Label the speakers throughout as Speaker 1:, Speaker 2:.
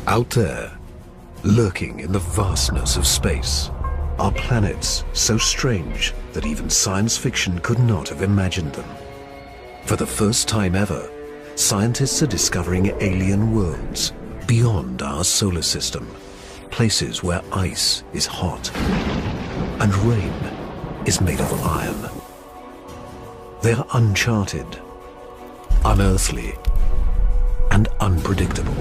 Speaker 1: Out there, lurking in the vastness of space, are planets so strange that even science fiction could not have imagined them. For the first time ever, scientists are discovering alien worlds beyond our solar system, places where ice is hot and rain is made of iron. They're uncharted, unearthly, and unpredictable.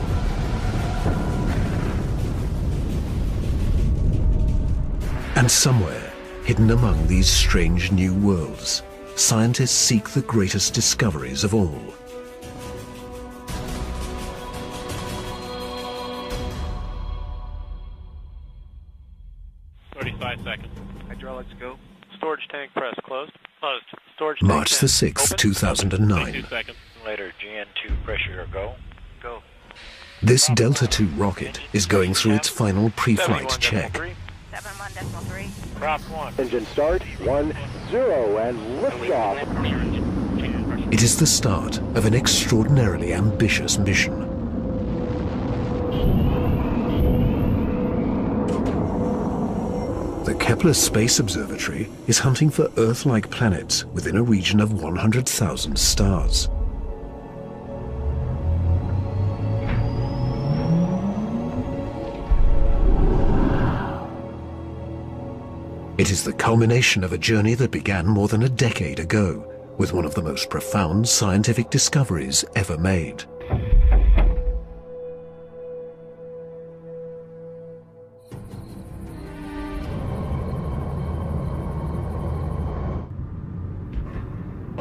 Speaker 1: And somewhere, hidden among these strange new worlds, scientists seek the greatest discoveries of all.
Speaker 2: Hydraulics go. Storage tank press closed. Closed. Storage
Speaker 1: March the
Speaker 2: tank
Speaker 1: 6th,
Speaker 2: open.
Speaker 1: 2009.
Speaker 2: 2 seconds. Later, GN2 pressure go. Go.
Speaker 1: This Delta II rocket is going through its final pre-flight check.
Speaker 3: 71.3.
Speaker 2: Prop 1.
Speaker 4: Engine start, 1, 0, and liftoff.
Speaker 1: It is the start of an extraordinarily ambitious mission. The Kepler Space Observatory is hunting for Earth-like planets within a region of 100,000 stars. It is the culmination of a journey that began more than a decade ago, with one of the most profound scientific discoveries ever made.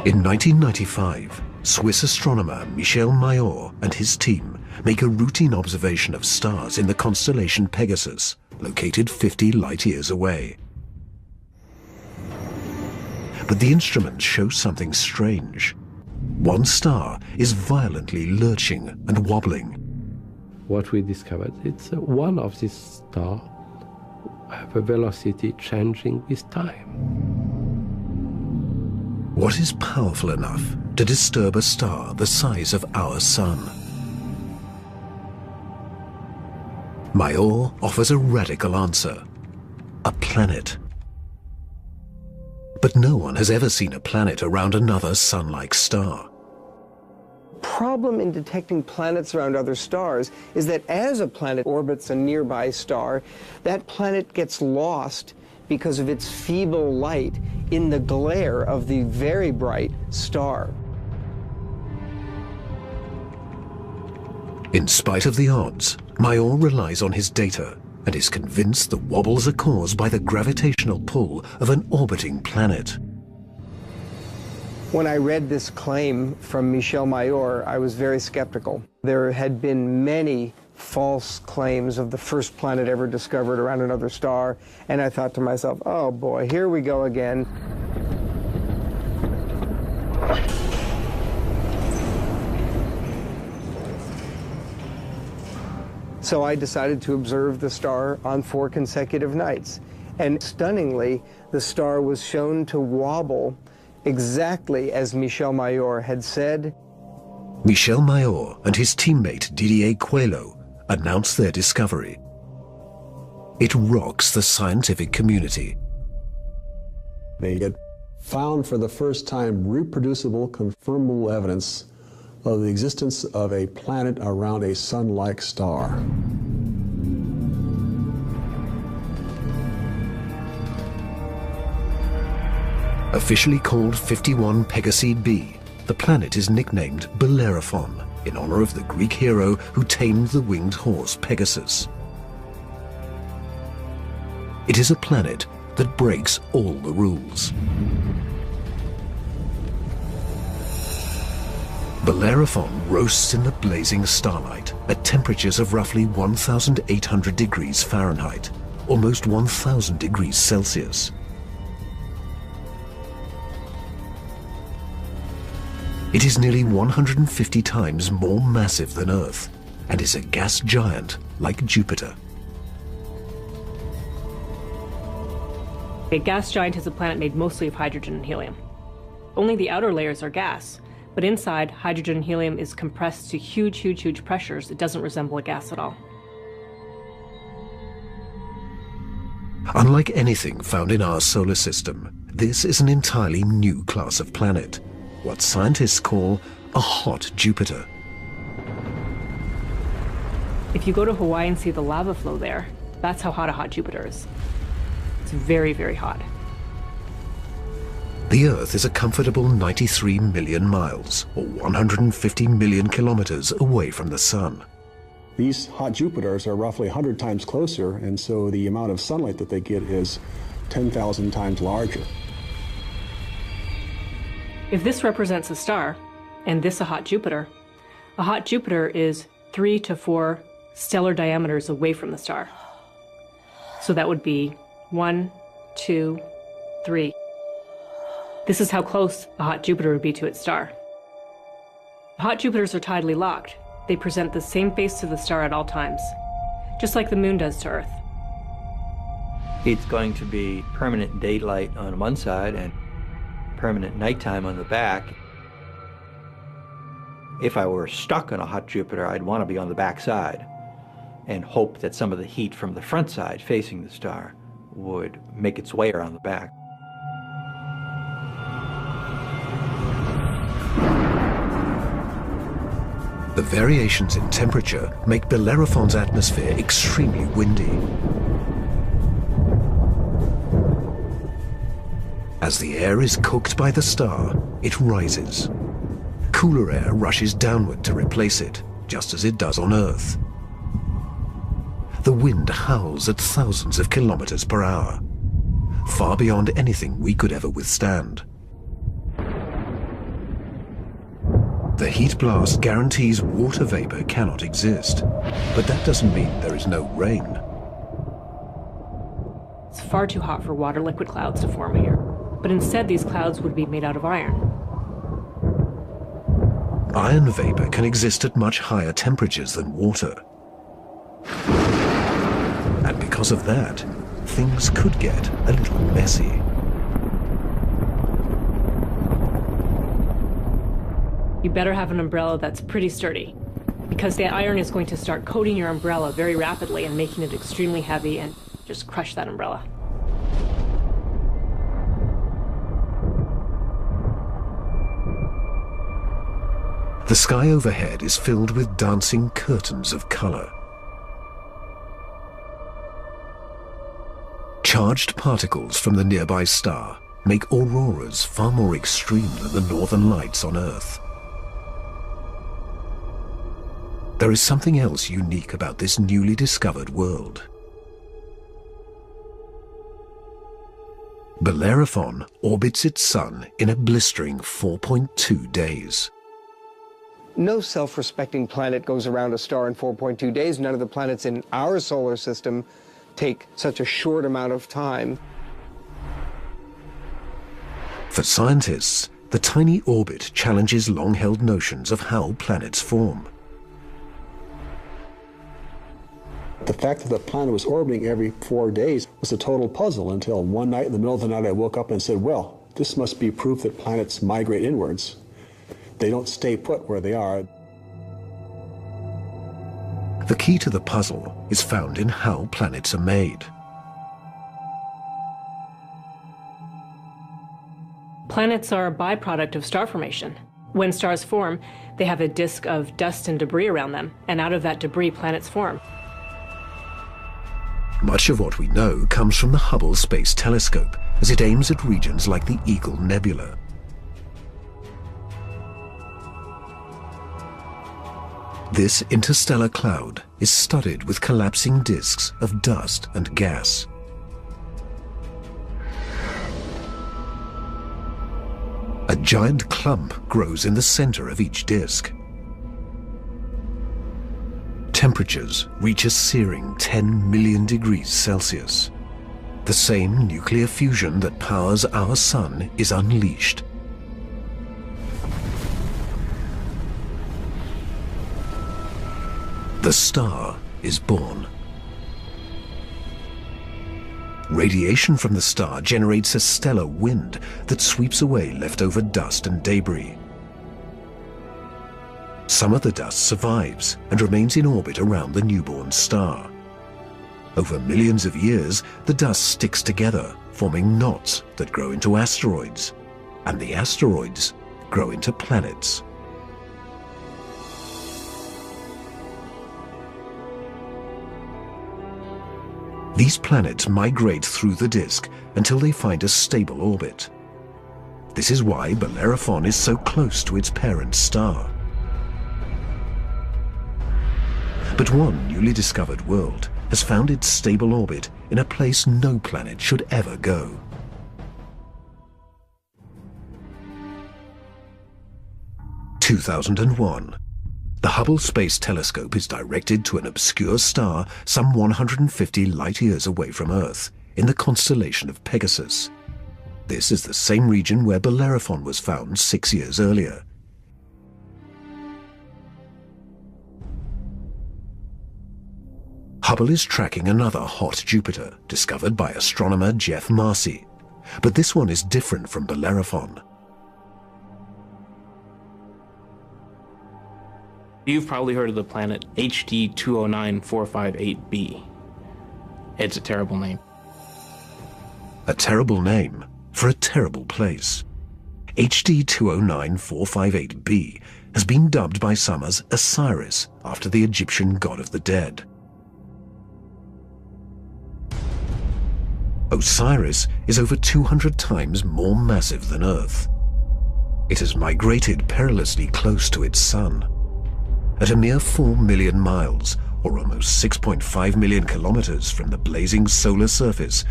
Speaker 1: In 1995, Swiss astronomer Michel Mayor and his team make a routine observation of stars in the constellation Pegasus, located 50 light-years away. But the instruments show something strange. One star is violently lurching and wobbling.
Speaker 5: What we discovered, it's one of these stars have a velocity changing with time.
Speaker 1: What is powerful enough to disturb a star the size of our sun? Mayor offers a radical answer: a planet. But no one has ever seen a planet around another sun-like star.
Speaker 6: Problem in detecting planets around other stars is that as a planet orbits a nearby star, that planet gets lost because of its feeble light in the glare of the very bright star.
Speaker 1: In spite of the odds, Mayor relies on his data and is convinced the wobbles are caused by the gravitational pull of an orbiting planet.
Speaker 6: When I read this claim from Michel Mayor, I was very skeptical. There had been many false claims of the first planet ever discovered around another star, and I thought to myself, oh boy, here we go again. So I decided to observe the star on 4 consecutive nights. And stunningly, the star was shown to wobble exactly as Michel Mayor had said.
Speaker 1: Michel Mayor and his teammate Didier Queloz announced their discovery. It rocks the scientific community.
Speaker 7: They had found for the first time reproducible, confirmable evidence of the existence of a planet around a sun-like star.
Speaker 1: Officially called 51 Pegasi b, the planet is nicknamed Bellerophon in honor of the Greek hero who tamed the winged horse Pegasus. It is a planet that breaks all the rules. Bellerophon roasts in the blazing starlight at temperatures of roughly 1,800 degrees Fahrenheit, almost 1,000 degrees Celsius. It is nearly 150 times more massive than Earth and is a gas giant like Jupiter.
Speaker 8: A gas giant is a planet made mostly of hydrogen and helium. Only the outer layers are gas, but inside, hydrogen and helium is compressed to huge, huge, huge pressures. It doesn't resemble a gas at all.
Speaker 1: Unlike anything found in our solar system, this is an entirely new class of planet, what scientists call a hot Jupiter.
Speaker 8: If you go to Hawaii and see the lava flow there, that's how hot a hot Jupiter is. It's very, very hot.
Speaker 1: The Earth is a comfortable 93 million miles, or 150 million kilometers away from the Sun.
Speaker 7: These hot Jupiters are roughly 100 times closer, and so the amount of sunlight that they get is 10,000 times larger.
Speaker 8: If this represents a star, and this a hot Jupiter is 3 to 4 stellar diameters away from the star. So that would be 1, 2, 3. This is how close a hot Jupiter would be to its star. Hot Jupiters are tidally locked. They present the same face to the star at all times, just like the moon does to Earth.
Speaker 9: It's going to be permanent daylight on one side and permanent nighttime on the back. If I were stuck on a hot Jupiter, I'd want to be on the back side and hope that some of the heat from the front side facing the star would make its way around the back.
Speaker 1: The variations in temperature make Bellerophon's atmosphere extremely windy. As the air is cooked by the star, it rises. Cooler air rushes downward to replace it, just as it does on Earth. The wind howls at thousands of kilometers per hour, far beyond anything we could ever withstand. The heat blast guarantees water vapor cannot exist, but that doesn't mean there is no rain.
Speaker 8: It's far too hot for water liquid clouds to form here, but instead these clouds would be made out of iron.
Speaker 1: Iron vapor can exist at much higher temperatures than water. And because of that, things could get a little messy.
Speaker 8: You better have an umbrella that's pretty sturdy, because the iron is going to start coating your umbrella very rapidly and making it extremely heavy and just crush that umbrella.
Speaker 1: The sky overhead is filled with dancing curtains of color. Charged particles from the nearby star make auroras far more extreme than the northern lights on Earth. There is something else unique about this newly discovered world. Bellerophon orbits its sun in a blistering 4.2 days.
Speaker 6: No self-respecting planet goes around a star in 4.2 days. None of the planets in our solar system take such a short amount of time.
Speaker 1: For scientists, the tiny orbit challenges long-held notions of how planets form.
Speaker 7: The fact that the planet was orbiting every 4 days was a total puzzle until one night in the middle of the night I woke up and said, well, this must be proof that planets migrate inwards. They don't stay put where they are.
Speaker 1: The key to the puzzle is found in how planets are made.
Speaker 8: Planets are a byproduct of star formation. When stars form, they have a disk of dust and debris around them, and out of that debris, planets form.
Speaker 1: Much of what we know comes from the Hubble Space Telescope, as it aims at regions like the Eagle Nebula. This interstellar cloud is studded with collapsing disks of dust and gas. A giant clump grows in the center of each disk. Temperatures reach a searing 10 million degrees Celsius. The same nuclear fusion that powers our sun is unleashed. The star is born. Radiation from the star generates a stellar wind that sweeps away leftover dust and debris. Some of the dust survives and remains in orbit around the newborn star. Over millions of years, the dust sticks together, forming knots that grow into asteroids, and the asteroids grow into planets. These planets migrate through the disk until they find a stable orbit. This is why Bellerophon is so close to its parent star. But one newly discovered world has found its stable orbit in a place no planet should ever go. In 2001. The Hubble Space Telescope is directed to an obscure star some 150 light-years away from Earth, in the constellation of Pegasus. This is the same region where Bellerophon was found 6 years earlier. Hubble is tracking another hot Jupiter, discovered by astronomer Jeff Marcy. But this one is different from Bellerophon.
Speaker 10: You've probably heard of the planet HD 209458b. It's a terrible name.
Speaker 1: A terrible name for a terrible place. HD 209458b has been dubbed by some as Osiris, after the Egyptian god of the dead. Osiris is over 200 times more massive than Earth. It has migrated perilously close to its sun. At a mere 4 million miles, or almost 6.5 million kilometers from the blazing solar surface,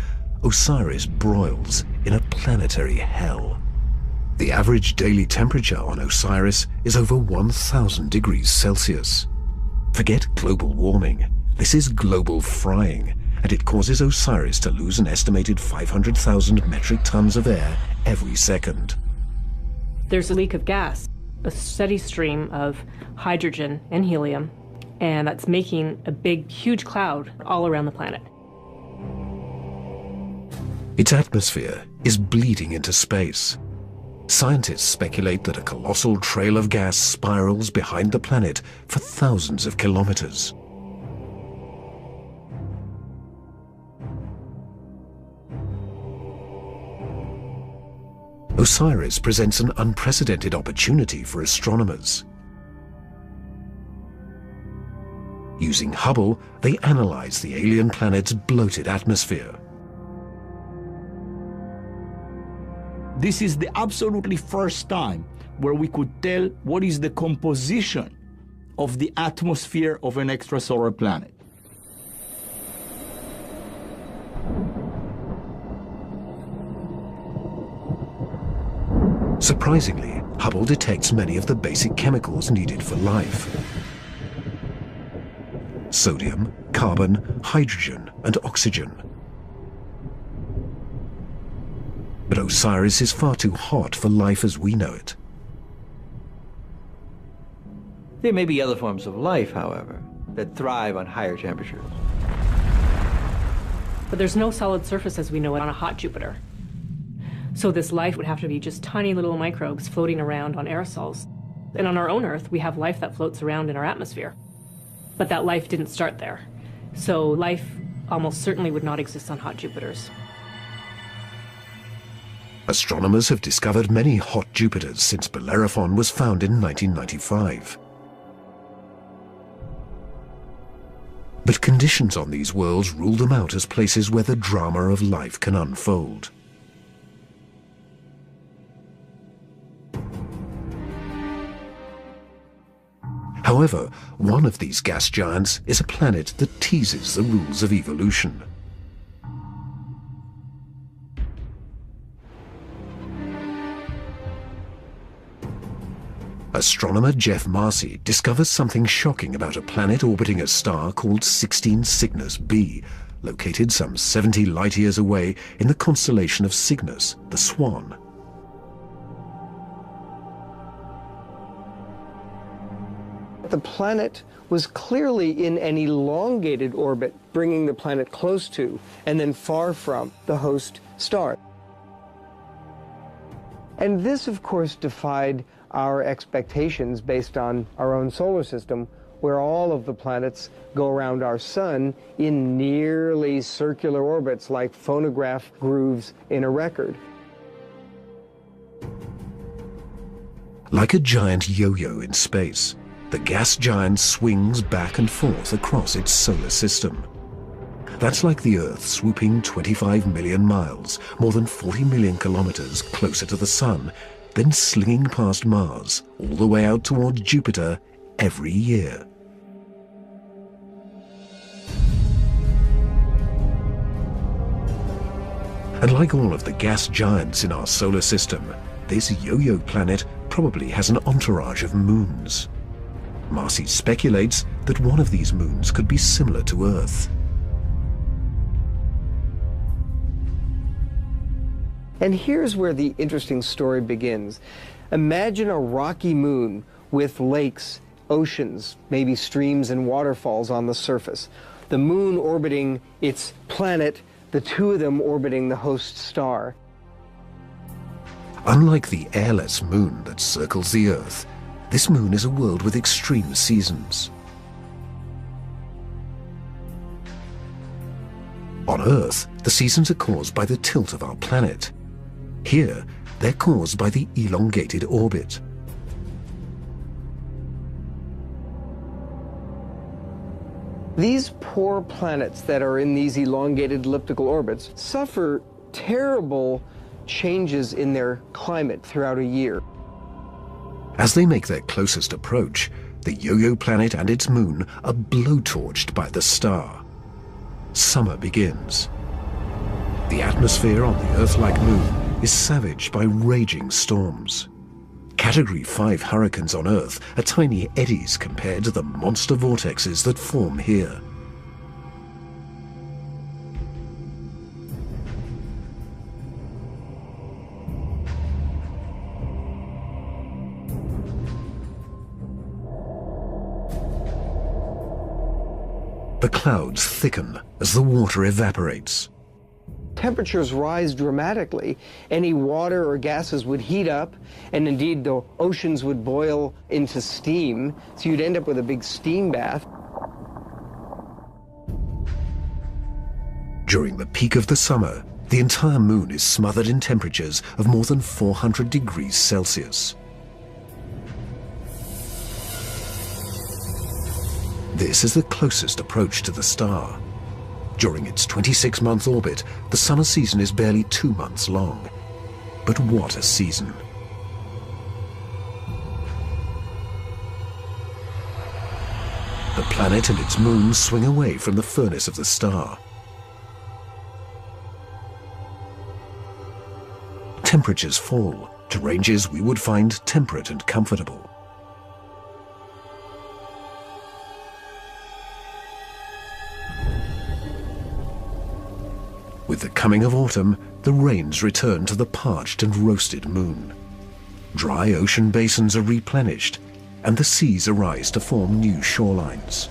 Speaker 1: Osiris broils in a planetary hell. The average daily temperature on Osiris is over 1,000 degrees Celsius. Forget global warming. This is global frying, and it causes Osiris to lose an estimated 500,000 metric tons of air every second.
Speaker 8: There's a leak of gas, a steady stream of hydrogen and helium, and that's making a big, huge cloud all around the planet.
Speaker 1: Its atmosphere is bleeding into space. Scientists speculate that a colossal trail of gas spirals behind the planet for thousands of kilometers. Osiris presents an unprecedented opportunity for astronomers. Using Hubble, they analyze the alien planet's bloated atmosphere.
Speaker 11: This is the absolutely first time where we could tell what is the composition of the atmosphere of an extrasolar planet.
Speaker 1: Surprisingly, Hubble detects many of the basic chemicals needed for life. Sodium, carbon, hydrogen, and oxygen. But Osiris is far too hot for life as we know it.
Speaker 9: There may be other forms of life, however, that thrive on higher temperatures.
Speaker 8: But there's no solid surface as we know it on a hot Jupiter. So this life would have to be just tiny little microbes floating around on aerosols. And on our own Earth, we have life that floats around in our atmosphere. But that life didn't start there. So life almost certainly would not exist on hot Jupiters.
Speaker 1: Astronomers have discovered many hot Jupiters since Bellerophon was found in 1995. But conditions on these worlds rule them out as places where the drama of life can unfold. However, one of these gas giants is a planet that teases the rules of evolution. Astronomer Jeff Marcy discovers something shocking about a planet orbiting a star called 16 Cygnus b, located some 70 light-years away in the constellation of Cygnus, the Swan.
Speaker 6: The planet was clearly in an elongated orbit, bringing the planet close to and then far from the host star. And this, of course, defied our expectations based on our own solar system, where all of the planets go around our sun in nearly circular orbits like phonograph grooves in a record.
Speaker 1: Like a giant yo-yo in space, the gas giant swings back and forth across its solar system. That's like the Earth swooping 25 million miles, more than 40 million kilometers closer to the Sun, then slinging past Mars, all the way out towards Jupiter every year. And like all of the gas giants in our solar system, this yo-yo planet probably has an entourage of moons. Marcy speculates that one of these moons could be similar to Earth.
Speaker 6: And here's where the interesting story begins. Imagine a rocky moon with lakes, oceans, maybe streams and waterfalls on the surface. The moon orbiting its planet, the two of them orbiting the host star.
Speaker 1: Unlike the airless moon that circles the Earth, this moon is a world with extreme seasons. On Earth, the seasons are caused by the tilt of our planet. Here, they're caused by the elongated orbit.
Speaker 6: These poor planets that are in these elongated elliptical orbits suffer terrible changes in their climate throughout a year.
Speaker 1: As they make their closest approach, the yo-yo planet and its moon are blowtorched by the star. Summer begins. The atmosphere on the Earth-like moon is savaged by raging storms. Category 5 hurricanes on Earth are tiny eddies compared to the monster vortexes that form here. The clouds thicken as the water evaporates.
Speaker 6: Temperatures rise dramatically. Any water or gases would heat up, and indeed the oceans would boil into steam, so you'd end up with a big steam bath.
Speaker 1: During the peak of the summer, the entire moon is smothered in temperatures of more than 400 degrees Celsius. This is the closest approach to the star. During its 26-month orbit, the summer season is barely 2 months long. But what a season! The planet and its moon swing away from the furnace of the star. Temperatures fall to ranges we would find temperate and comfortable. With the coming of autumn, the rains return to the parched and roasted moon. Dry ocean basins are replenished, and the seas arise to form new shorelines.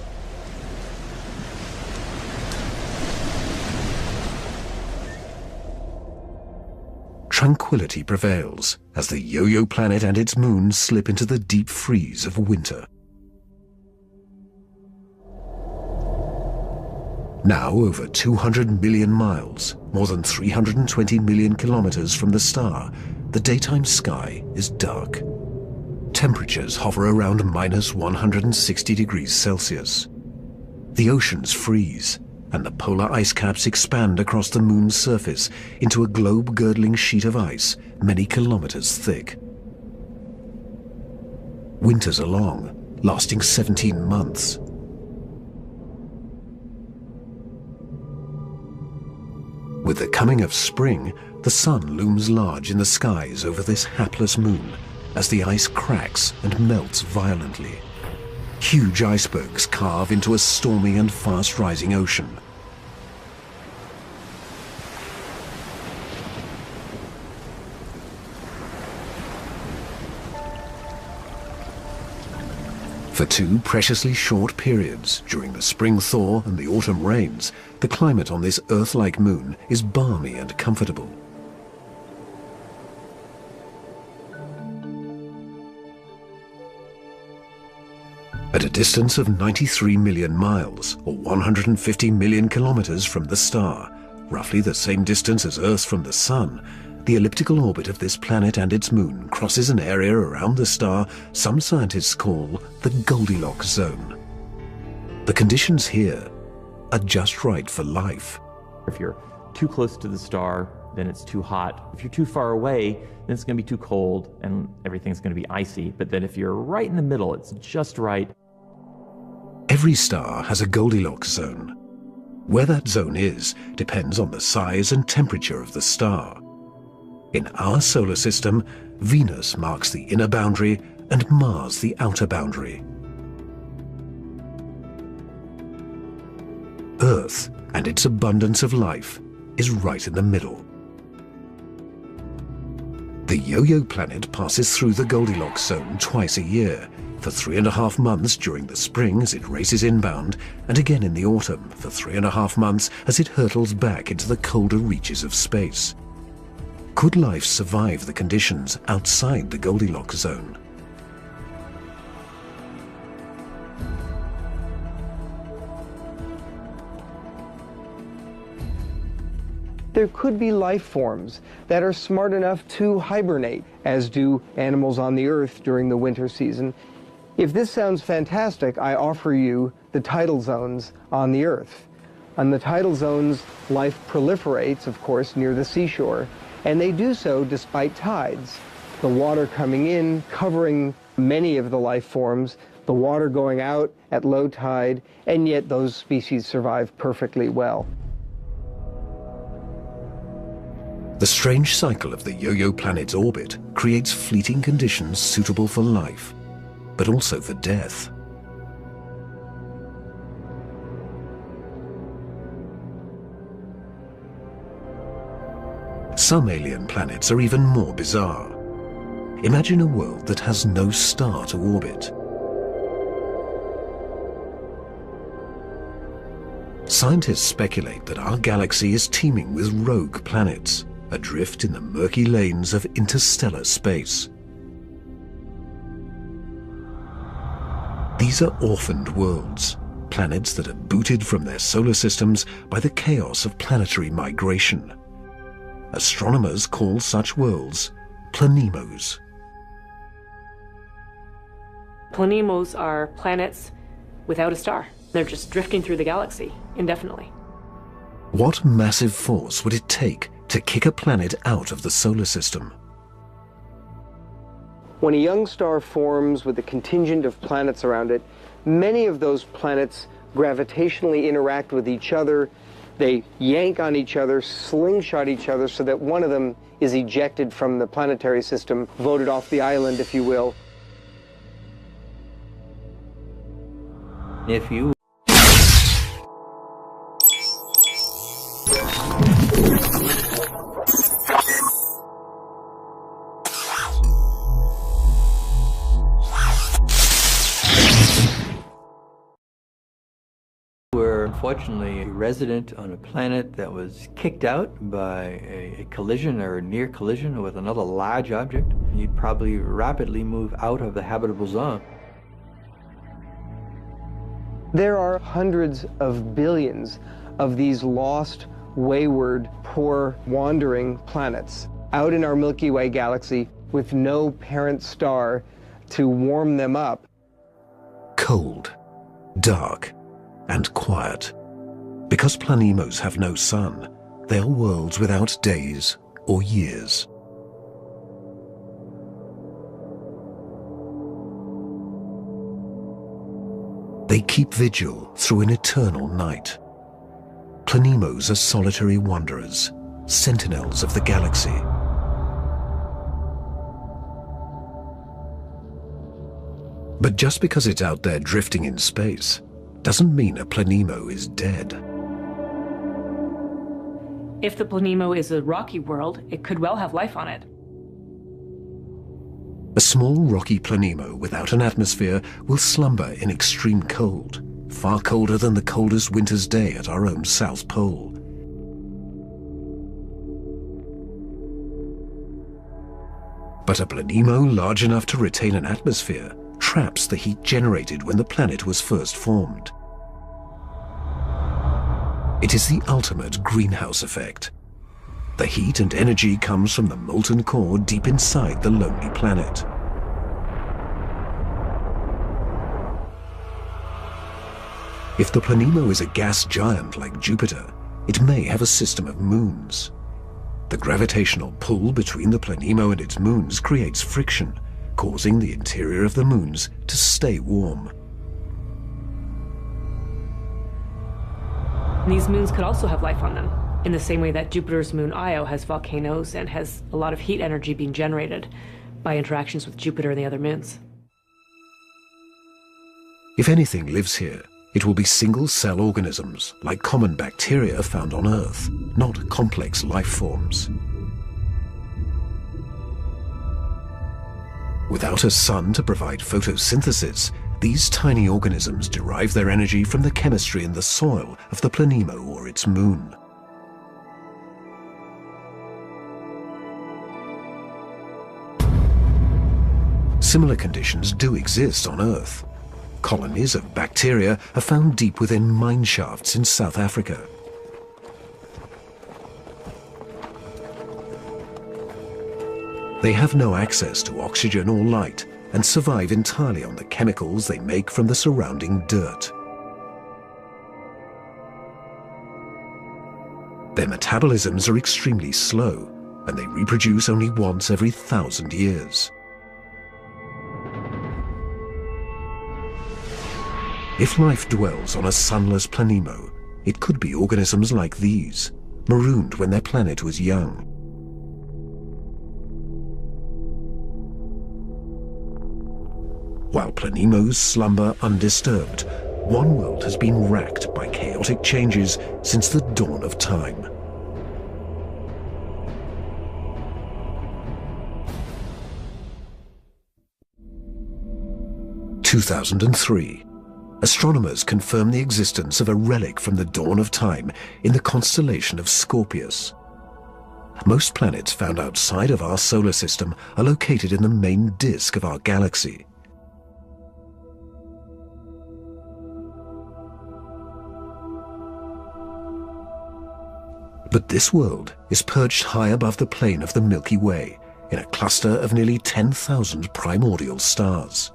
Speaker 1: Tranquility prevails as the yo-yo planet and its moon slip into the deep freeze of winter. Now over 200 million miles, more than 320 million kilometers from the star, the daytime sky is dark. Temperatures hover around minus 160 degrees Celsius. The oceans freeze, and the polar ice caps expand across the moon's surface into a globe-girdling sheet of ice many kilometers thick. Winters are long, lasting 17 months. With the coming of spring, the sun looms large in the skies over this hapless moon as the ice cracks and melts violently. Huge icebergs carve into a stormy and fast-rising ocean. For 2 preciously short periods, during the spring thaw and the autumn rains, the climate on this Earth-like moon is balmy and comfortable. At a a distance of 93 million miles, or 150 million kilometers from the star, roughly the same distance as Earth from the Sun, the elliptical orbit of this planet and its moon crosses an area around the star some scientists call the Goldilocks zone. The conditions here are just right for life.
Speaker 12: If you're too close to the star, then it's too hot. If you're too far away, then it's going to be too cold and everything's going to be icy. But then if you're right in the middle, it's just right.
Speaker 1: Every star has a Goldilocks zone. Where that zone is depends on the size and temperature of the star. In our solar system, Venus marks the inner boundary and Mars the outer boundary. Earth and its abundance of life is right in the middle. The Yo-Yo planet passes through the Goldilocks zone twice a year, for 3.5 months during the spring as it races inbound, and again in the autumn for 3.5 months as it hurtles back into the colder reaches of space. Could life survive the conditions outside the Goldilocks zone?
Speaker 6: There could be life forms that are smart enough to hibernate, as do animals on the Earth during the winter season. If this sounds fantastic, I offer you the tidal zones on the Earth. On the tidal zones, life proliferates, of course, near the seashore, and they do so despite tides. The water coming in, covering many of the life forms, the water going out at low tide, and yet those species survive perfectly well.
Speaker 1: The strange cycle of the Yo-Yo planet's orbit creates fleeting conditions suitable for life, but also for death. Some alien planets are even more bizarre. Imagine a world that has no star to orbit. Scientists speculate that our galaxy is teeming with rogue planets, adrift in the murky lanes of interstellar space. These are orphaned worlds, planets that are booted from their solar systems by the chaos of planetary migration. Astronomers call such worlds planemos.
Speaker 8: Planemos are planets without a star. They're just drifting through the galaxy indefinitely.
Speaker 1: What massive force would it take to kick a planet out of the solar system?
Speaker 6: When a young star forms with a contingent of planets around it, many of those planets gravitationally interact with each other. They yank on each other, slingshot each other, so that one of them is ejected from the planetary system, voted off the island, if you will.
Speaker 9: If you were unfortunately a resident on a planet that was kicked out by a collision or a near collision with another large object, you'd probably rapidly move out of the habitable zone.
Speaker 6: There are hundreds of billions of these lost, wayward, poor, wandering planets out in our Milky Way galaxy with no parent star to warm them up.
Speaker 1: Cold, dark, and quiet. Because planemos have no sun, they are worlds without days or years. They keep vigil through an eternal night. Planemos are solitary wanderers, sentinels of the galaxy. But just because it's out there drifting in space doesn't mean a planemo is dead.
Speaker 8: If the planemo is a rocky world, it could well have life on it.
Speaker 1: A small rocky planemo without an atmosphere will slumber in extreme cold, far colder than the coldest winter's day at our own South Pole. But a planemo large enough to retain an atmosphere traps the heat generated when the planet was first formed. It is the ultimate greenhouse effect. The heat and energy comes from the molten core deep inside the lonely planet. If the Planemo is a gas giant like Jupiter, it may have a system of moons. The gravitational pull between the Planemo and its moons creates friction, causing the interior of the moons to stay warm.
Speaker 8: These moons could also have life on them, in the same way that Jupiter's moon Io has volcanoes and has a lot of heat energy being generated by interactions with Jupiter and the other moons.
Speaker 1: If anything lives here, it will be single-cell organisms, like common bacteria found on Earth, not complex life forms. Without a sun to provide photosynthesis, these tiny organisms derive their energy from the chemistry in the soil of the Planemo or its moon. Similar conditions do exist on Earth. Colonies of bacteria are found deep within mine shafts in South Africa. They have no access to oxygen or light and survive entirely on the chemicals they make from the surrounding dirt. Their metabolisms are extremely slow, and they reproduce only once every 1,000 years. If life dwells on a sunless Planemo, it could be organisms like these, marooned when their planet was young. While Planemos slumber undisturbed, one world has been racked by chaotic changes since the dawn of time. In 2003, astronomers confirmed the existence of a relic from the dawn of time in the constellation of Scorpius. Most planets found outside of our solar system are located in the main disk of our galaxy. But this world is perched high above the plane of the Milky Way, in a cluster of nearly 10,000 primordial stars.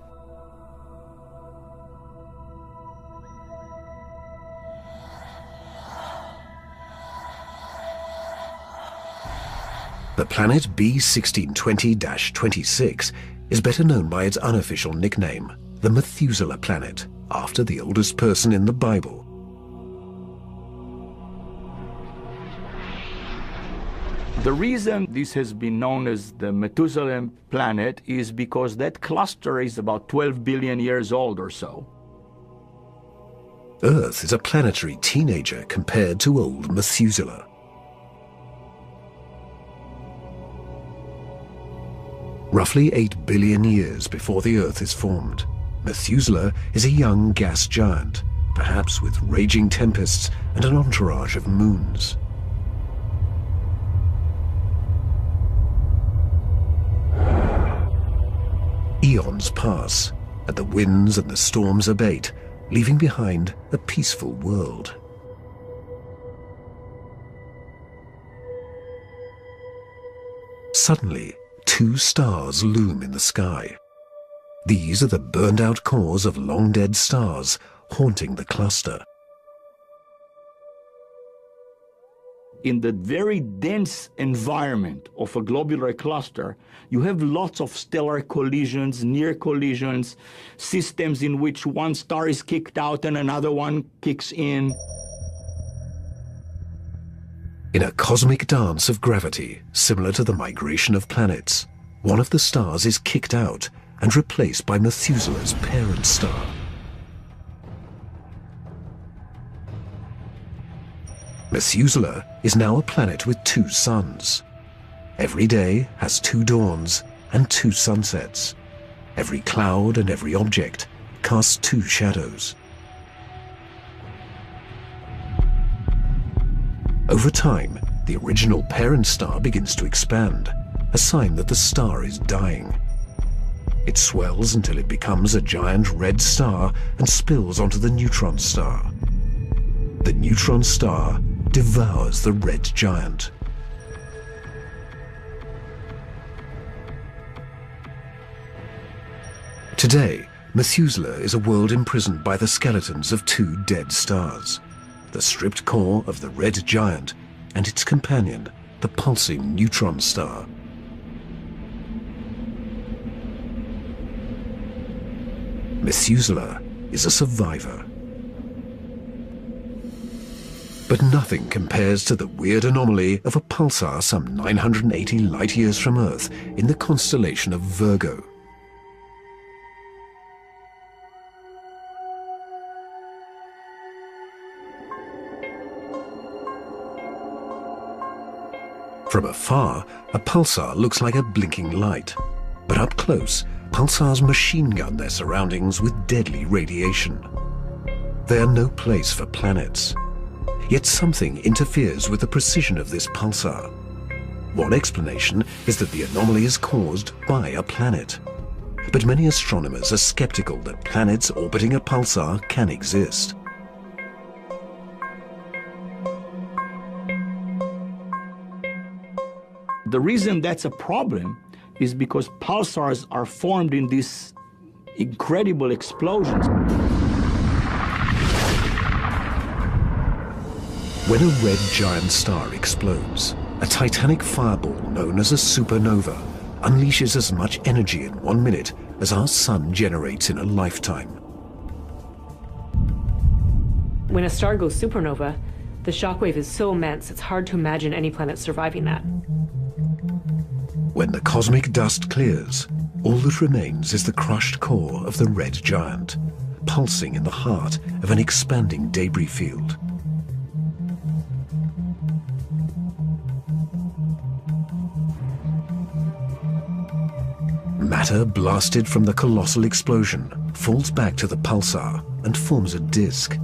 Speaker 1: The planet B1620-26 is better known by its unofficial nickname, the Methuselah planet, after the oldest person in the Bible.
Speaker 11: The reason this has been known as the Methuselah planet is because that cluster is about 12 billion years old or so.
Speaker 1: Earth is a planetary teenager compared to old Methuselah. Roughly 8 billion years before the Earth is formed, Methuselah is a young gas giant, perhaps with raging tempests and an entourage of moons. Eons pass, and the winds and the storms abate, leaving behind a peaceful world. Suddenly, two stars loom in the sky. These are the burned-out cores of long-dead stars haunting the cluster.
Speaker 11: In the very dense environment of a globular cluster, you have lots of stellar collisions, near collisions, systems in which one star is kicked out and another one kicks in.
Speaker 1: In a cosmic dance of gravity, similar to the migration of planets, one of the stars is kicked out and replaced by Methuselah's parent star. Methuselah is now a planet with two suns. Every day has two dawns and two sunsets. Every cloud and every object casts two shadows. Over time, the original parent star begins to expand, a sign that the star is dying. It swells until it becomes a giant red star and spills onto the neutron star. The neutron star devours the red giant. Today, Methuselah is a world imprisoned by the skeletons of two dead stars, the stripped core of the red giant and its companion, the pulsing neutron star. Methuselah is a survivor. But nothing compares to the weird anomaly of a pulsar some 980 light-years from Earth in the constellation of Virgo. From afar, a pulsar looks like a blinking light, but up close, pulsars machine gun their surroundings with deadly radiation. They are no place for planets. Yet something interferes with the precision of this pulsar. One explanation is that the anomaly is caused by a planet. But many astronomers are skeptical that planets orbiting a pulsar can exist.
Speaker 11: The reason that's a problem is because pulsars are formed in these incredible explosions.
Speaker 1: When a red giant star explodes, a titanic fireball known as a supernova unleashes as much energy in 1 minute as our sun generates in a lifetime.
Speaker 8: When a star goes supernova, the shockwave is so immense it's hard to imagine any planet surviving that.
Speaker 1: When the cosmic dust clears, all that remains is the crushed core of the red giant, pulsing in the heart of an expanding debris field. Matter blasted from the colossal explosion falls back to the pulsar and forms a disk.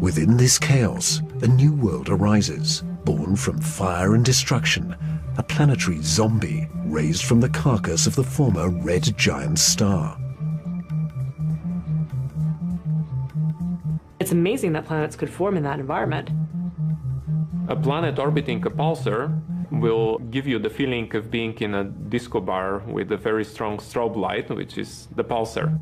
Speaker 1: Within this chaos, a new world arises, born from fire and destruction, a planetary zombie raised from the carcass of the former red giant star.
Speaker 8: It's amazing that planets could form in that environment.
Speaker 13: A planet orbiting a pulsar will give you the feeling of being in a disco bar with a very strong strobe light, which is the pulsar.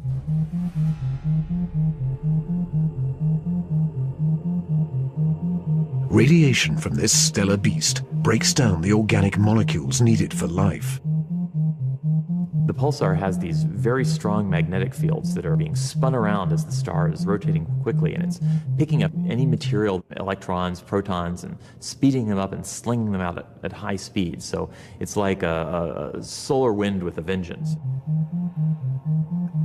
Speaker 1: Radiation from this stellar beast breaks down the organic molecules needed for life.
Speaker 12: The pulsar has these very strong magnetic fields that are being spun around as the star is rotating quickly, and it's picking up any material, electrons, protons, and speeding them up and slinging them out at high speed. So it's like a solar wind with a vengeance.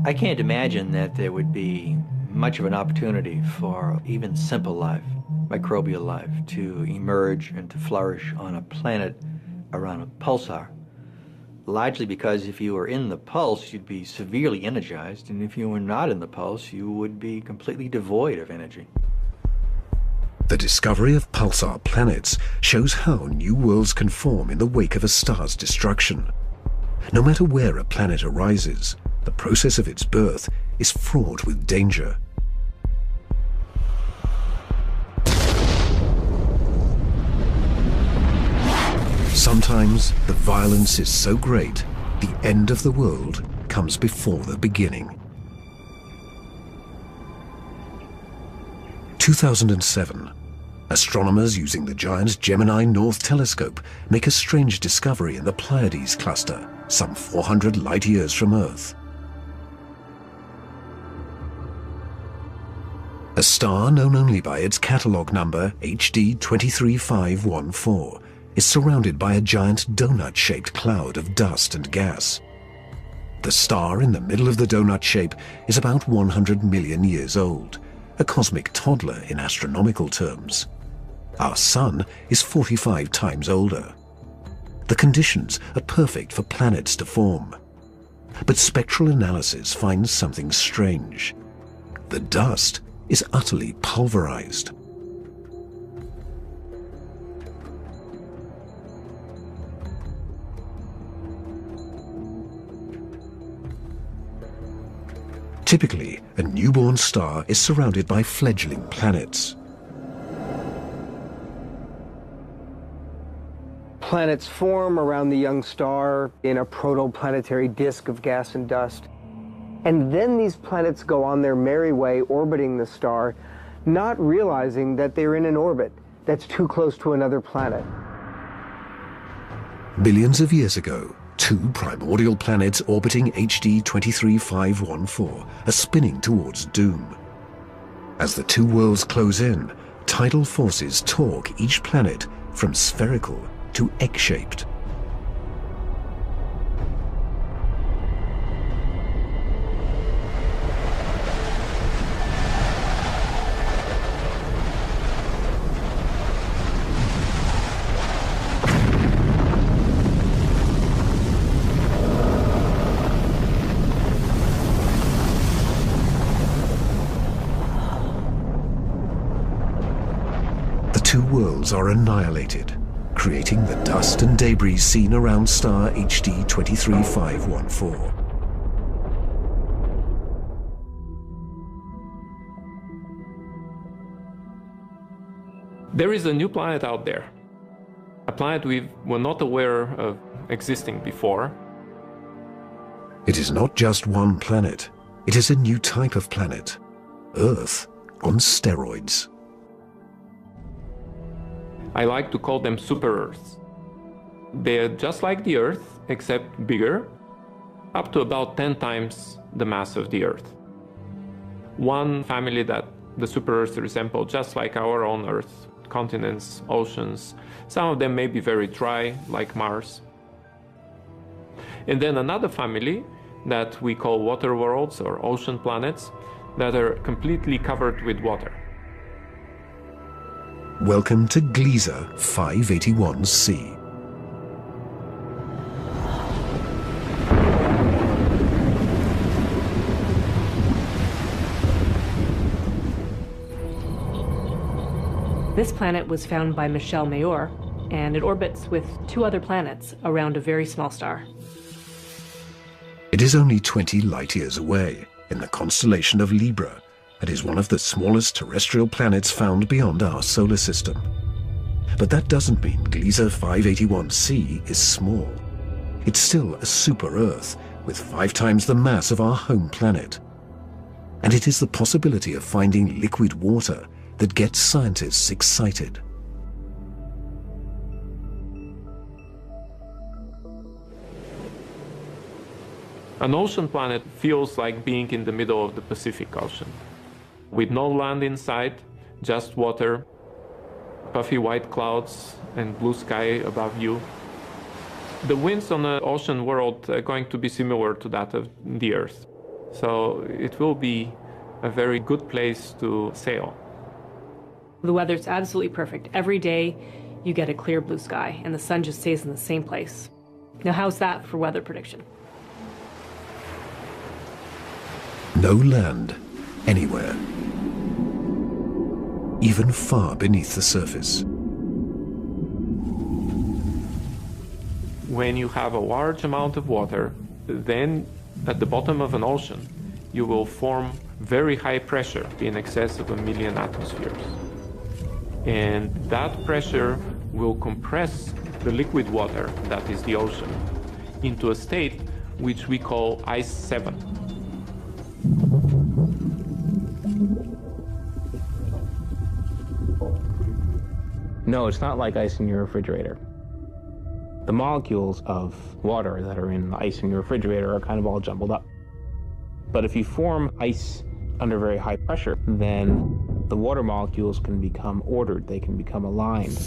Speaker 9: I can't imagine that there would be much of an opportunity for even simple life, microbial life, to emerge and to flourish on a planet around a pulsar. Largely because if you were in the pulse, you'd be severely energized, and if you were not in the pulse, you would be completely devoid of energy.
Speaker 1: The discovery of pulsar planets shows how new worlds can form in the wake of a star's destruction. No matter where a planet arises, the process of its birth is fraught with danger. Sometimes the violence is so great, the end of the world comes before the beginning. 2007. Astronomers using the giant Gemini North Telescope make a strange discovery in the Pleiades cluster, some 400 light-years from Earth. A star known only by its catalog number HD 23514 is surrounded by a giant donut-shaped cloud of dust and gas. The star in the middle of the donut shape is about 100 million years old, a cosmic toddler in astronomical terms. Our Sun is 45 times older. The conditions are perfect for planets to form. But spectral analysis finds something strange. The dust is utterly pulverized. Typically, a newborn star is surrounded by fledgling planets.
Speaker 6: Planets form around the young star in a protoplanetary disk of gas and dust. And then these planets go on their merry way orbiting the star, not realizing that they're in an orbit that's too close to another planet.
Speaker 1: Billions of years ago, two primordial planets orbiting HD 23514 are spinning towards doom. As the two worlds close in, tidal forces torque each planet from spherical to egg-shaped. The two worlds are annihilated, creating the dust and debris seen around star HD 23514.
Speaker 13: There is a new planet out there, a planet we were not aware of existing before.
Speaker 1: It is not just one planet, it is a new type of planet, Earth on steroids.
Speaker 13: I like to call them super-Earths. They're just like the Earth, except bigger, up to about 10 times the mass of the Earth. One family that the super-Earths resemble just like our own Earth, continents, oceans. Some of them may be very dry, like Mars. And then another family that we call water worlds or ocean planets that are completely covered with water.
Speaker 1: Welcome to Gliese 581c.
Speaker 8: This planet was found by Michel Mayor, and it orbits with two other planets around a very small star.
Speaker 1: It is only 20 light-years away, in the constellation of Libra, and is one of the smallest terrestrial planets found beyond our solar system. But that doesn't mean Gliese 581c is small. It's still a super-Earth, with 5 times the mass of our home planet. And it is the possibility of finding liquid water that gets scientists excited.
Speaker 13: An ocean planet feels like being in the middle of the Pacific Ocean, with no land in sight, just water, puffy white clouds, and blue sky above you. The winds on the ocean world are going to be similar to that of the Earth, so it will be a very good place to sail.
Speaker 8: The weather's absolutely perfect. Every day you get a clear blue sky, and the sun just stays in the same place. Now, how's that for weather prediction?
Speaker 1: No land anywhere, even far beneath the surface.
Speaker 13: When you have a large amount of water, then at the bottom of an ocean, you will form very high pressure in excess of 1 million atmospheres. And that pressure will compress the liquid water, that is the ocean, into a state which we call ice 7.
Speaker 10: No, it's not like ice in your refrigerator. The molecules of water that are in the ice in your refrigerator are kind of all jumbled up. But if you form ice under very high pressure, then the water molecules can become ordered, they can become aligned.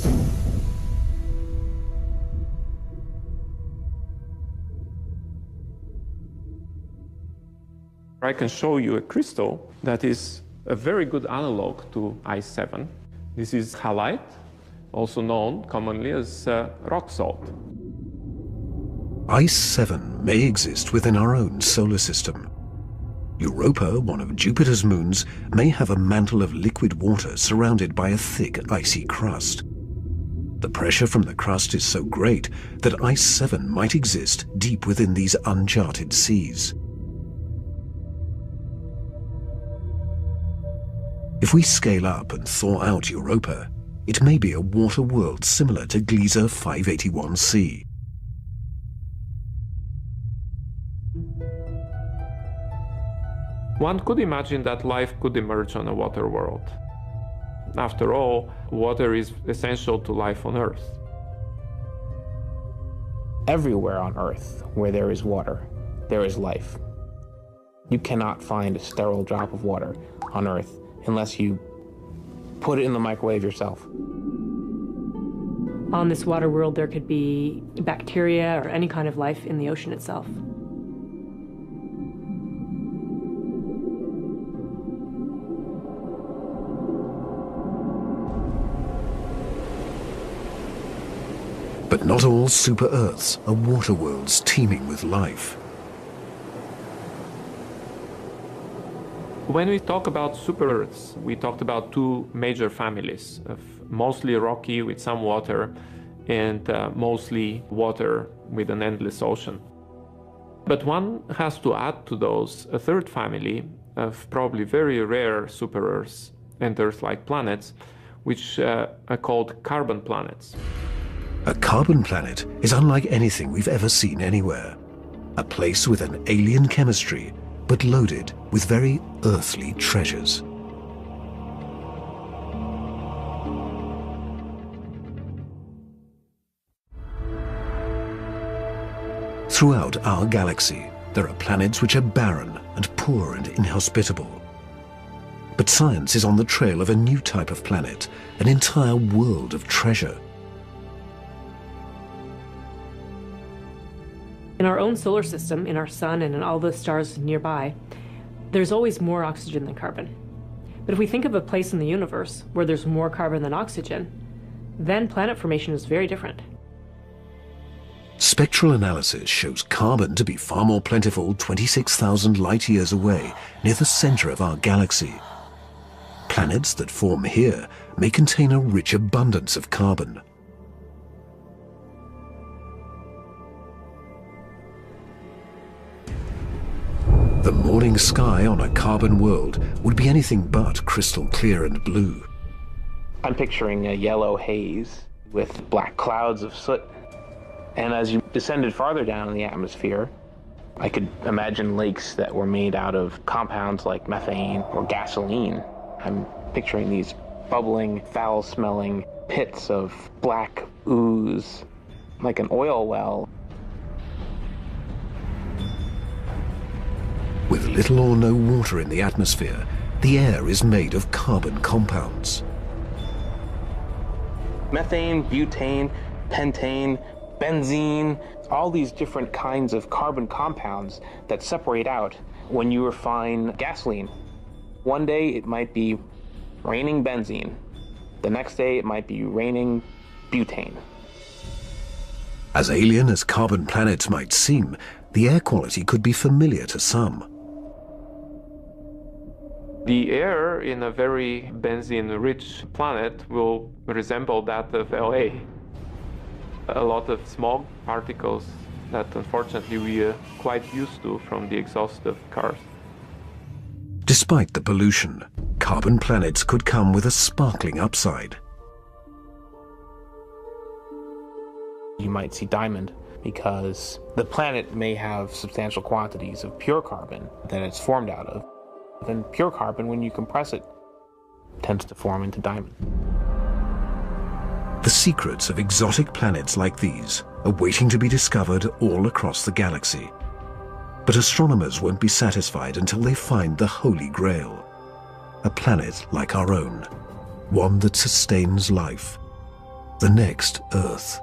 Speaker 13: I can show you a crystal that is a very good analog to ice 7. This is halite, also known commonly as rock salt.
Speaker 1: Ice 7 may exist within our own solar system. Europa, one of Jupiter's moons, may have a mantle of liquid water surrounded by a thick, icy crust. The pressure from the crust is so great that Ice 7 might exist deep within these uncharted seas. If we scale up and thaw out Europa, it may be a water world similar to Gliese 581c.
Speaker 13: One could imagine that life could emerge on a water world. After all, water is essential to life on Earth.
Speaker 10: Everywhere on Earth where there is water, there is life. You cannot find a sterile drop of water on Earth unless you put it in the microwave yourself.
Speaker 8: On this water world, there could be bacteria or any kind of life in the ocean itself.
Speaker 1: But not all super-Earths are water worlds teeming with life.
Speaker 13: When we talk about super-Earths, we talked about two major families of mostly rocky with some water and mostly water with an endless ocean. But one has to add to those a third family of probably very rare super-Earths and Earth-like planets, which are called carbon planets.
Speaker 1: A carbon planet is unlike anything we've ever seen anywhere. A place with an alien chemistry, but loaded with very earthly treasures. Throughout our galaxy, there are planets which are barren and poor and inhospitable. But science is on the trail of a new type of planet, an entire world of treasure.
Speaker 8: In our own solar system, in our sun and in all the stars nearby, there's always more oxygen than carbon. But if we think of a place in the universe where there's more carbon than oxygen, then planet formation is very different.
Speaker 1: Spectral analysis shows carbon to be far more plentiful 26,000 light-years away, near the center of our galaxy. Planets that form here may contain a rich abundance of carbon. The morning sky on a carbon world would be anything but crystal clear and blue.
Speaker 10: I'm picturing a yellow haze with black clouds of soot. And as you descended farther down in the atmosphere, I could imagine lakes that were made out of compounds like methane or gasoline. I'm picturing these bubbling, foul-smelling pits of black ooze, like an oil well.
Speaker 1: With little or no water in the atmosphere, the air is made of carbon compounds.
Speaker 10: Methane, butane, pentane, benzene, all these different kinds of carbon compounds that separate out when you refine gasoline. One day it might be raining benzene. The next day it might be raining butane.
Speaker 1: As alien as carbon planets might seem, the air quality could be familiar to some.
Speaker 13: The air in a very benzene-rich planet will resemble that of LA. A lot of smog particles that unfortunately we are quite used to from the exhaust of cars.
Speaker 1: Despite the pollution, carbon planets could come with a sparkling upside.
Speaker 10: You might see diamond because the planet may have substantial quantities of pure carbon that it's formed out of. And pure carbon, when you compress it, tends to form into diamond.
Speaker 1: The secrets of exotic planets like these are waiting to be discovered all across the galaxy. But astronomers won't be satisfied until they find the Holy Grail. A planet like our own, one that sustains life, the next Earth.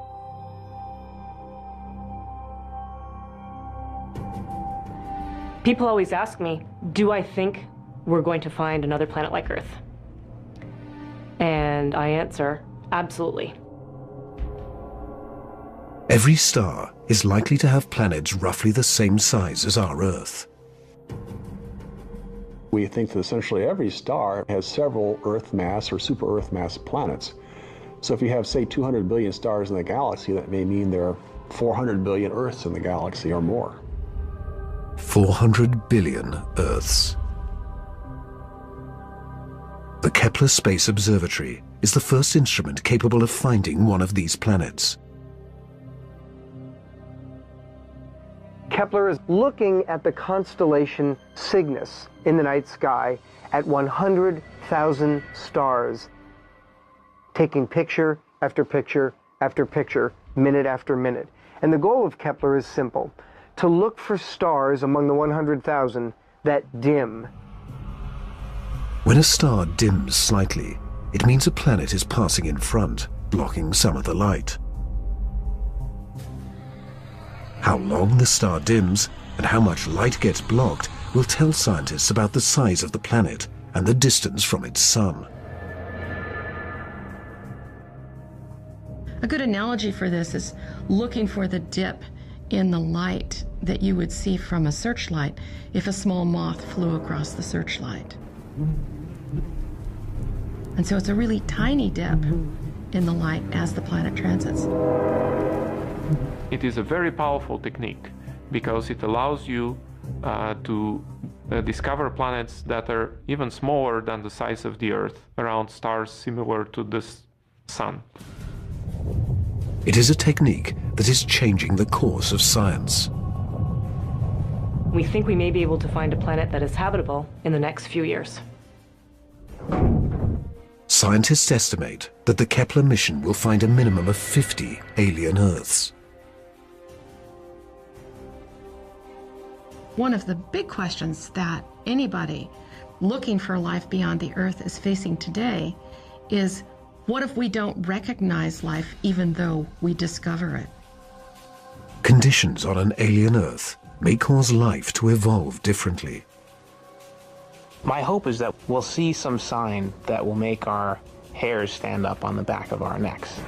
Speaker 8: People always ask me, do I think we're going to find another planet like Earth? And I answer, absolutely.
Speaker 1: Every star is likely to have planets roughly the same size as our Earth.
Speaker 7: We think that essentially every star has several Earth mass or super Earth mass planets. So if you have, say, 200 billion stars in the galaxy, that may mean there are 400 billion Earths in the galaxy or more.
Speaker 1: 400 billion Earths. The Kepler Space Observatory is the first instrument capable of finding one of these planets.
Speaker 6: Kepler is looking at the constellation Cygnus in the night sky at 100,000 stars, taking picture after picture after picture, minute after minute. And the goal of Kepler is simple: to look for stars among the 100,000 that dim.
Speaker 1: When a star dims slightly, it means a planet is passing in front, blocking some of the light. How long the star dims and how much light gets blocked will tell scientists about the size of the planet and the distance from its sun.
Speaker 14: A good analogy for this is looking for the dip in the light that you would see from a searchlight if a small moth flew across the searchlight. And so it's a really tiny dip in the light as the planet transits.
Speaker 13: It is a very powerful technique because it allows you to discover planets that are even smaller than the size of the Earth around stars similar to the Sun.
Speaker 1: It is a technique that is changing the course of science.
Speaker 8: We think we may be able to find a planet that is habitable in the next few years.
Speaker 1: Scientists estimate that the Kepler mission will find a minimum of 50 alien Earths.
Speaker 14: One of the big questions that anybody looking for life beyond the Earth is facing today is, what if we don't recognize life even though we discover it?
Speaker 1: Conditions on an alien Earth may cause life to evolve differently.
Speaker 10: My hope is that we'll see some sign that will make our hairs stand up on the back of our necks.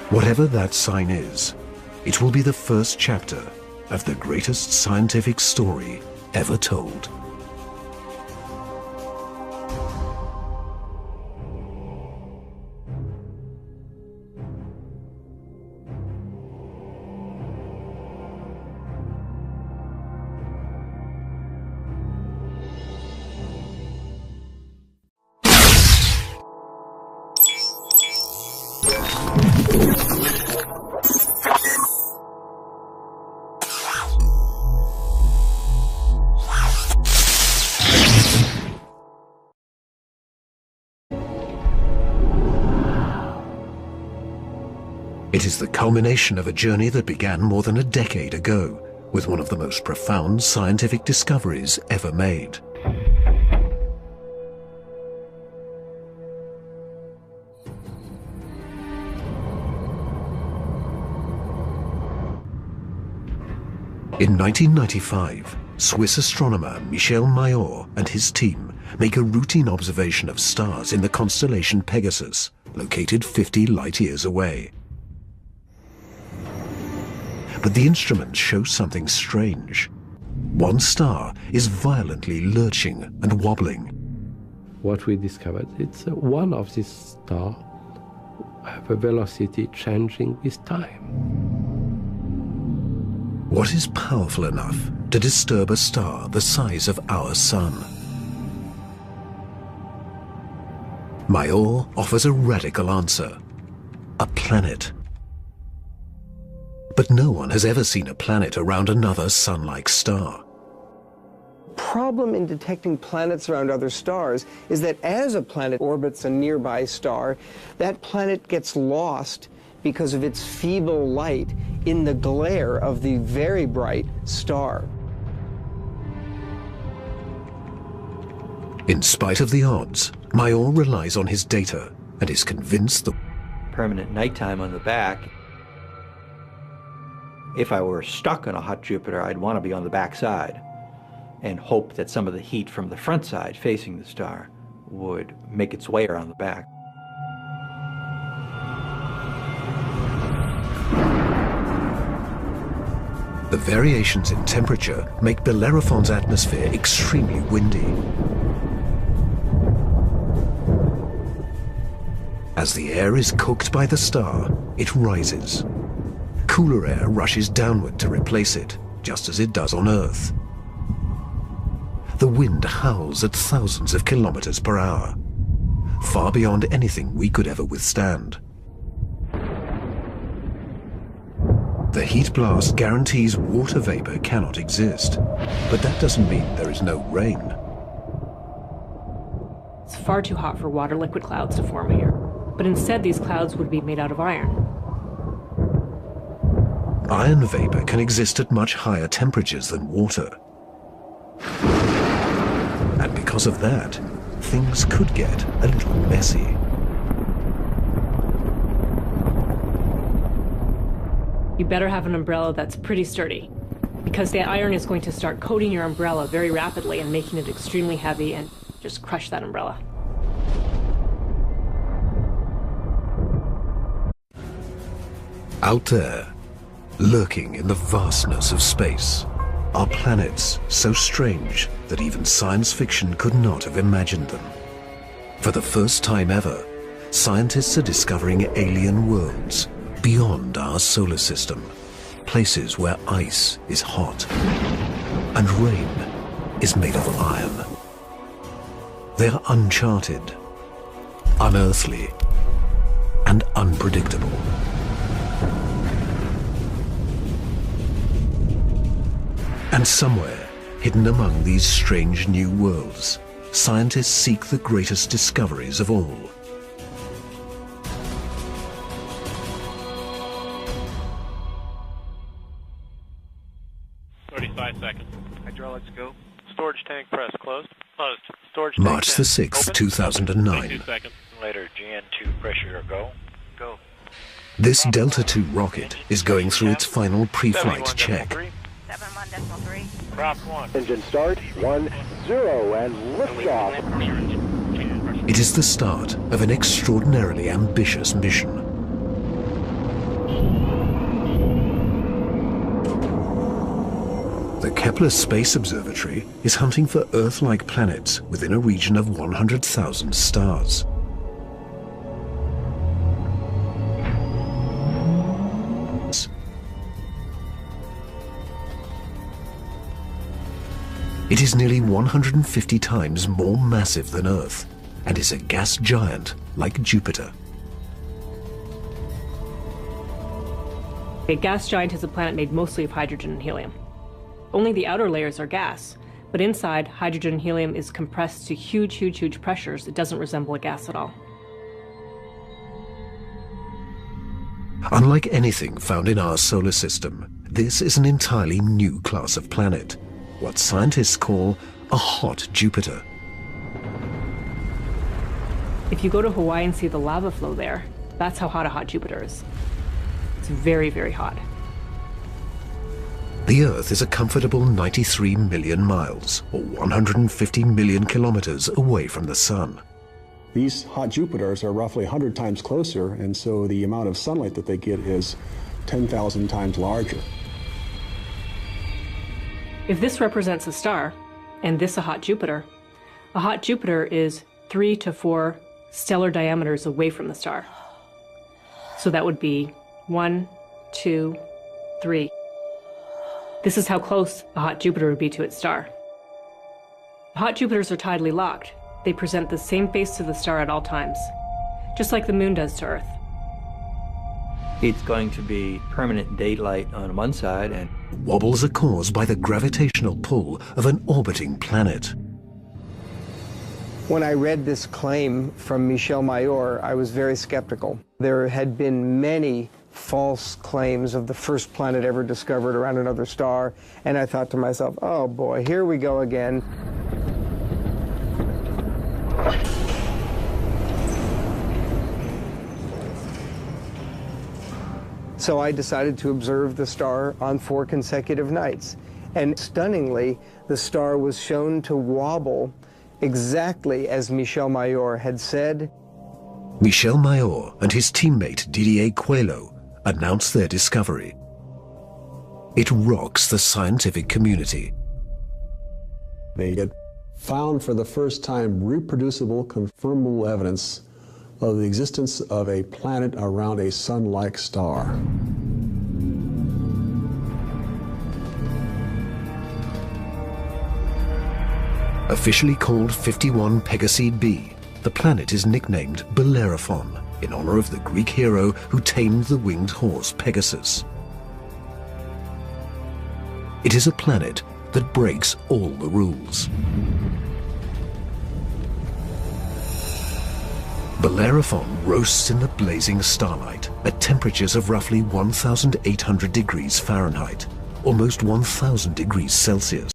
Speaker 1: Whatever that sign is, it will be the first chapter of the greatest scientific story ever told. It is the culmination of a journey that began more than a decade ago, with one of the most profound scientific discoveries ever made. In 1995, Swiss astronomer Michel Mayor and his team make a routine observation of stars in the constellation Pegasus, located 50 light-years away. But the instruments show something strange. One star is violently lurching and wobbling.
Speaker 5: What we discovered, it's one of these stars have a velocity changing with time.
Speaker 1: What is powerful enough to disturb a star the size of our sun? Mayor offers a radical answer: a planet. But no one has ever seen a planet around another sun-like star.
Speaker 6: Problem in detecting planets around other stars is that as a planet orbits a nearby star, that planet gets lost because of its feeble light in the glare of the very bright star.
Speaker 1: In spite of the odds, Mayor relies on his data and is convinced that
Speaker 9: permanent nighttime on the back. If I were stuck on a hot Jupiter, I'd want to be on the back side and hope that some of the heat from the front side facing the star would make its way around the back.
Speaker 1: the variations in temperature make Bellerophon's atmosphere extremely windy. As the air is cooked by the star, it rises. Cooler air rushes downward to replace it, just as it does on Earth. The wind howls at thousands of kilometers per hour, far beyond anything we could ever withstand. The heat blast guarantees water vapor cannot exist, but that doesn't mean there is no rain.
Speaker 8: It's far too hot for water liquid clouds to form here, but instead these clouds would be made out of iron.
Speaker 1: Iron vapor can exist at much higher temperatures than water. And because of that, things could get a little messy.
Speaker 8: You better have an umbrella that's pretty sturdy, because the iron is going to start coating your umbrella very rapidly and making it extremely heavy and just crush that umbrella.
Speaker 1: Out there, lurking in the vastness of space, are planets so strange that even science fiction could not have imagined them. For the first time ever, scientists are discovering alien worlds beyond our solar system, places where ice is hot and rain is made of iron. They are uncharted, unearthly, and unpredictable. And somewhere, hidden among these strange new worlds, scientists seek the greatest discoveries of all.
Speaker 2: Hydraulics go. Storage tank press closed. Closed. Storage
Speaker 1: March
Speaker 2: tank
Speaker 1: the 6th,
Speaker 2: open.
Speaker 1: 2009.
Speaker 2: 22 seconds. Later, GN2 pressure go. Go.
Speaker 1: This Delta II rocket is going through its final pre-flight check.
Speaker 3: 71.3.
Speaker 2: Prop 1.
Speaker 4: Engine start, 1-0, and liftoff.
Speaker 1: It is the start of an extraordinarily ambitious mission. The Kepler Space Observatory is hunting for Earth-like planets within a region of 100,000 stars. It is nearly 150 times more massive than Earth and is a gas giant like Jupiter.
Speaker 8: A gas giant is a planet made mostly of hydrogen and helium. Only the outer layers are gas, but inside, hydrogen and helium is compressed to huge, huge, huge pressures. It doesn't resemble a gas at all.
Speaker 1: Unlike anything found in our solar system, this is an entirely new class of planet, what scientists call a hot Jupiter.
Speaker 8: If you go to Hawaii and see the lava flow there, that's how hot a hot Jupiter is. It's very, very hot.
Speaker 1: The Earth is a comfortable 93 million miles, or 150 million kilometers away from the Sun.
Speaker 7: These hot Jupiters are roughly 100 times closer, and so the amount of sunlight that they get is 10,000 times larger.
Speaker 8: If this represents a star, and this a hot Jupiter is 3 to 4 stellar diameters away from the star. So that would be 1, 2, 3. This is how close a hot Jupiter would be to its star. Hot Jupiters are tidally locked. They present the same face to the star at all times, just like the moon does to Earth.
Speaker 9: It's going to be permanent daylight on one side and
Speaker 1: wobbles are caused by the gravitational pull of an orbiting planet.
Speaker 6: When I read this claim from Michel Mayor, I was very skeptical. There had been many false claims of the first planet ever discovered around another star, and I thought to myself, oh boy, here we go again. So I decided to observe the star on 4 consecutive nights. And stunningly, the star was shown to wobble exactly as Michel Mayor had said.
Speaker 1: Michel Mayor and his teammate Didier Queloz announced their discovery. It rocks the scientific community.
Speaker 7: They had found for the first time reproducible, confirmable evidence of the existence of a planet around a sun-like star.
Speaker 1: Officially called 51 Pegasi b, the planet is nicknamed Bellerophon in honor of the Greek hero who tamed the winged horse Pegasus. It is a planet that breaks all the rules. Bellerophon roasts in the blazing starlight at temperatures of roughly 1,800 degrees Fahrenheit, almost 1,000 degrees Celsius.